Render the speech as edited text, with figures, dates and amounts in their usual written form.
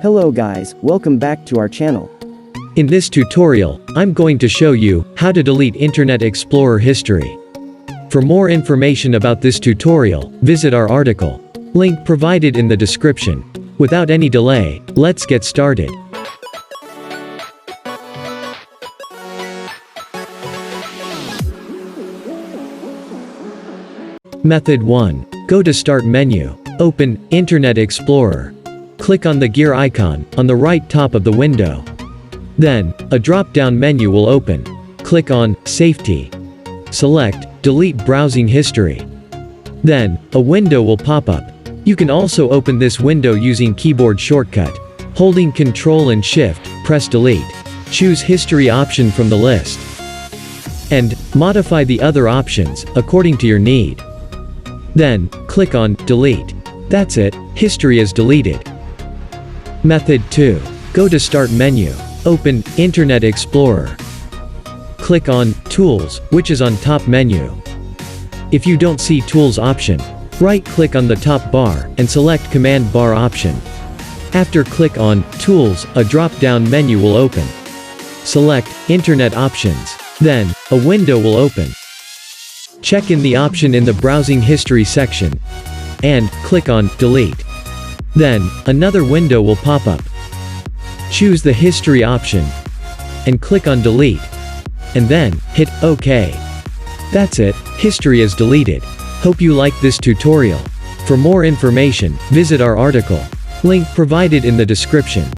Hello guys, welcome back to our channel. In this tutorial, I'm going to show you how to delete Internet Explorer history. For more information about this tutorial, visit our article. Link provided in the description. Without any delay, let's get started. Method 1. Go to Start menu. Open Internet Explorer. Click on the gear icon on the right top of the window. Then, a drop-down menu will open. Click on Safety. Select Delete Browsing History. Then, a window will pop up. You can also open this window using keyboard shortcut. Holding Ctrl and Shift, press Delete. Choose History option from the list. And, modify the other options, according to your need. Then, click on Delete. That's it, history is deleted. Method 2. Go to Start menu. Open Internet Explorer. Click on Tools, which is on top menu. If you don't see Tools option, right-click on the top bar and select Command Bar option. After click on Tools, a drop-down menu will open. Select Internet Options. Then, a window will open. Check in the option in the Browsing History section and click on Delete. Then, another window will pop up. Choose the History option and click on Delete. And then, hit OK. That's it, history is deleted. Hope you liked this tutorial. For more information, visit our article. Link provided in the description.